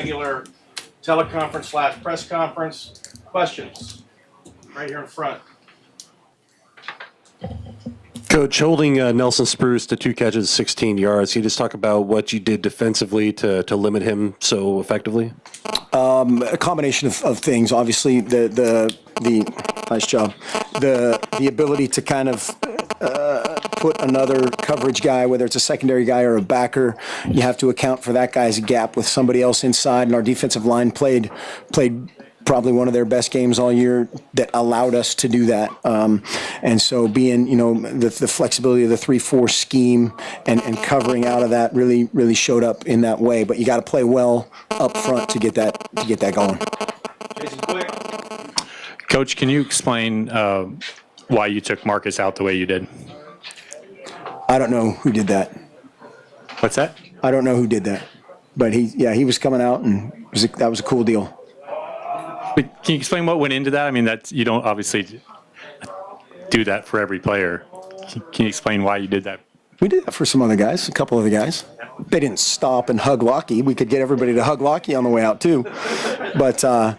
regular teleconference / press conference. Questions? Right here in front. Coach, holding Nelson Spruce to 2 catches, 16 yards, can you just talk about what you did defensively to limit him so effectively? A combination of things. Obviously, the nice job. The ability to kind of put another coverage guy, whether it's a secondary guy or a backer, you have to account for that guy's gap with somebody else inside. And our defensive line played probably one of their best games all year that allowed us to do that. And so being, the flexibility of the 3-4 scheme and covering out of that really showed up in that way. But you got to play well up front to get that going. Coach, can you explain why you took Marcus out the way you did? I don't know who did that. What's that? I don't know who did that. But he was coming out, and that was a cool deal. But can you explain what went into that? I mean, you don't obviously do that for every player. Can you explain why you did that? We did that for some other guys, a couple other guys. They didn't stop and hug Lockie. We could get everybody to hug Lockie on the way out, too. But, I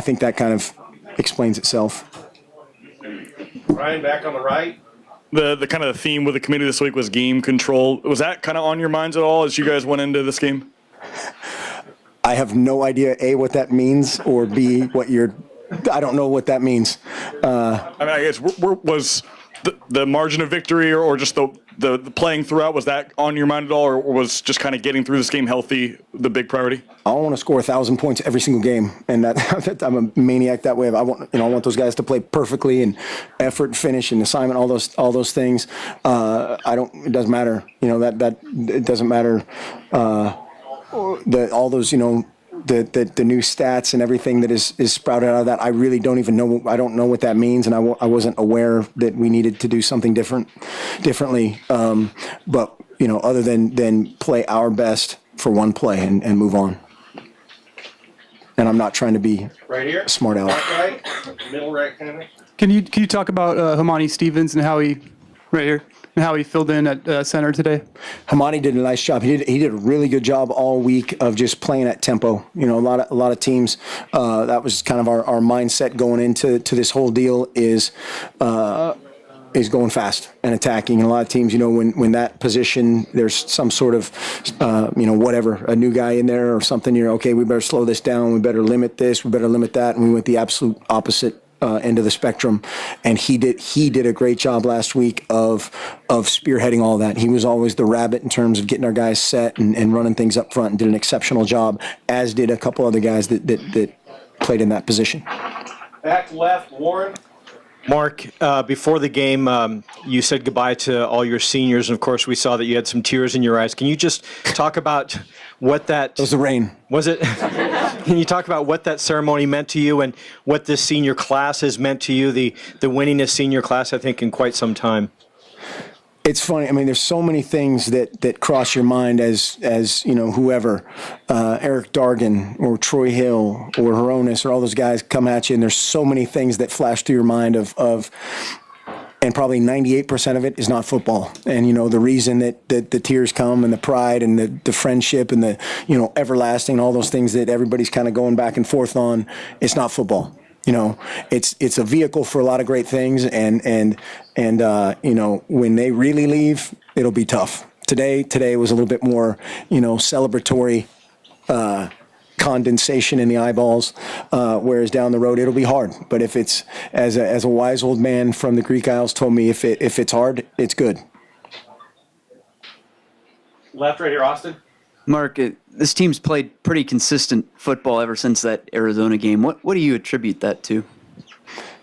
think that kind of explains itself. Ryan, back on the right. The kind of theme with the committee this week was game control. Was that kind of on your minds at all as you guys went into this game? I have no idea, A, what that means, or B, I don't know what that means. I guess was the margin of victory or just the playing throughout, was that on your mind at all, or was just kind of getting through this game healthy the big priority? I want to score 1,000 points every single game, and that I'm a maniac that way. I want those guys to play perfectly and effort, finish, and assignment, all those things. It doesn't matter. That it doesn't matter. All those, the new stats and everything that is sprouted out of that, I really don't even know. I don't know what that means, and I wasn't aware that we needed to do something differently. But other than play our best for one play and move on. And I'm not trying to be right here. Smart aleck. Right, middle right kind of. Can you talk about Hamani Stevens and how he filled in at center today? Hamani did a nice job. He did a really good job all week of just playing at tempo. A lot of teams. That was kind of our mindset going into this whole deal is going fast and attacking. And a lot of teams, when that position, there's some sort of, whatever, a new guy in there or something. Okay, we better slow this down. We better limit this. We better limit that. And we went the absolute opposite end of the spectrum, and he did a great job last week of spearheading all that. He was always the rabbit in terms of getting our guys set and running things up front, and did an exceptional job, as did a couple other guys that played in that position. Back left, Warren. Mark, before the game, you said goodbye to all your seniors, and of course we saw that you had some tears in your eyes. Can you just talk about what that... It was the rain. Was it? Can you talk about what that ceremony meant to you and what this senior class has meant to you, the winningest senior class, I think, in quite some time? It's funny. I mean, there's so many things that cross your mind as whoever, Eric Dargan or Troy Hill or Horonis or all those guys come at you, and there's so many things that flash through your mind of and probably 98% of it is not football. And, the reason that the tears come and the pride and the friendship and the, everlasting, all those things that everybody's kind of going back and forth on, it's not football. It's a vehicle for a lot of great things, and when they really leave, it'll be tough. Today was a little bit more, celebratory condensation in the eyeballs, whereas down the road it'll be hard. But if it's, as a wise old man from the Greek Isles told me, if it's hard, it's good. Left, right here, Austin. Mark, this team's played pretty consistent football ever since that Arizona game. What do you attribute that to?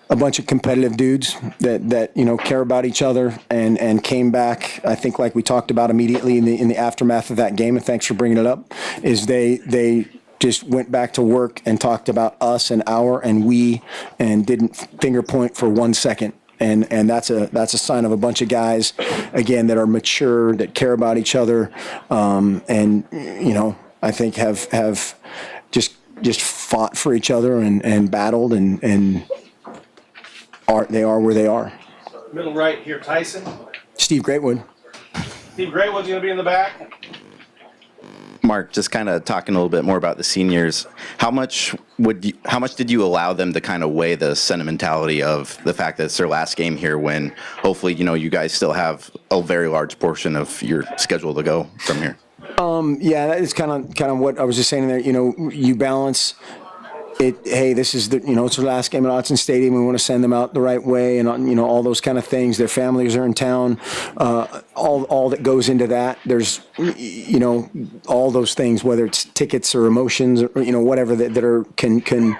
A bunch of competitive dudes that care about each other and came back. I think, like we talked about immediately in the aftermath of that game, and thanks for bringing it up, is they just went back to work and talked about us and we and didn't finger point for 1 second. And that's a sign of a bunch of guys, again, that are mature, that care about each other, and I think have just fought for each other and battled and they are where they are. Middle right here, Tyson. Steve Greatwood. Steve Greatwood's going to be in the back. Mark, just kind of talking a little bit more about the seniors. How much did you allow them to kind of weigh the sentimentality of the fact that it's their last game here, when hopefully you guys still have a very large portion of your schedule to go from here? Yeah, that is kind of what I was just saying there. You balance it. Hey, this is it's their last game at Autzen Stadium. We want to send them out the right way, and all those kind of things. Their families are in town. All that goes into that. There's all those things, whether it's tickets or emotions or whatever that can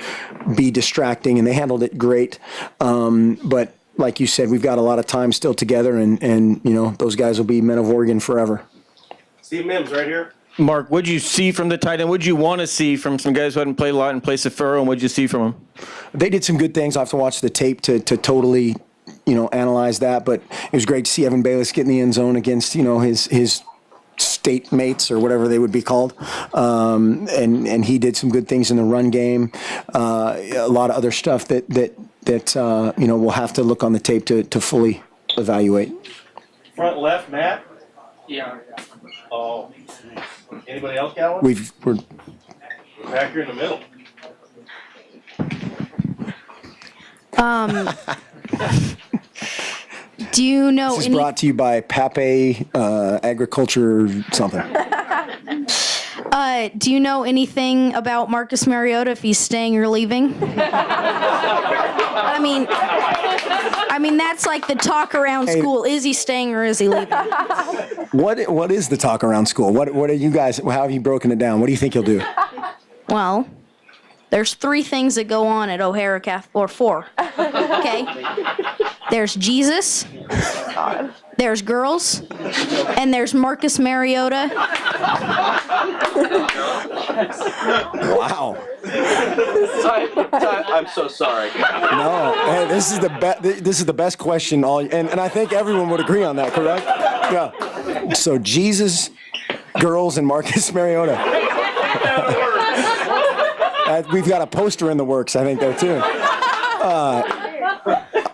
be distracting, and they handled it great. But like you said, we've got a lot of time still together, and those guys will be men of Oregon forever. Steve Mims, right here. Mark, what'd you see from the tight end? What'd you want to see from some guys who hadn't played a lot in place of Furrow, and what'd you see from them? They did some good things. I'll have to watch the tape to totally, analyze that. But it was great to see Evan Bayless get in the end zone against, his state mates or whatever they would be called. And he did some good things in the run game. A lot of other stuff that we'll have to look on the tape to fully evaluate. Front left, Matt. Yeah. Oh. Anybody else got one? We're Back here in the middle. Do you know This is brought to you by Pape Agriculture something. Do you know anything about Marcus Mariota, if he's staying or leaving? I mean that's like the talk around school. Is he staying or is he leaving? What is the talk around school? What are you guys? How have you broken it down? What do you think he'll do? Well, there's 3 things that go on at O'Hara Catholic, or 4. Okay. There's Jesus. There's girls, and there's Marcus Mariota. Wow. I'm so sorry. No, hey, this is the best question. And I think everyone would agree on that, correct? Yeah. So Jesus, girls, and Marcus Mariota. We've got a poster in the works, I think, there too.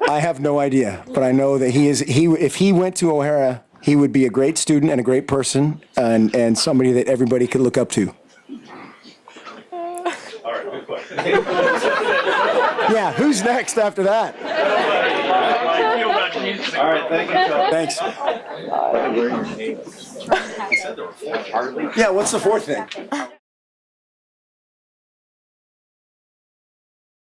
I have no idea, but I know that if he went to O'Hara, he would be a great student and a great person, and somebody that everybody could look up to. All right, good question. Yeah, who's next after that? All right, thank you, Joe. Thanks. Yeah, what's the 4th thing?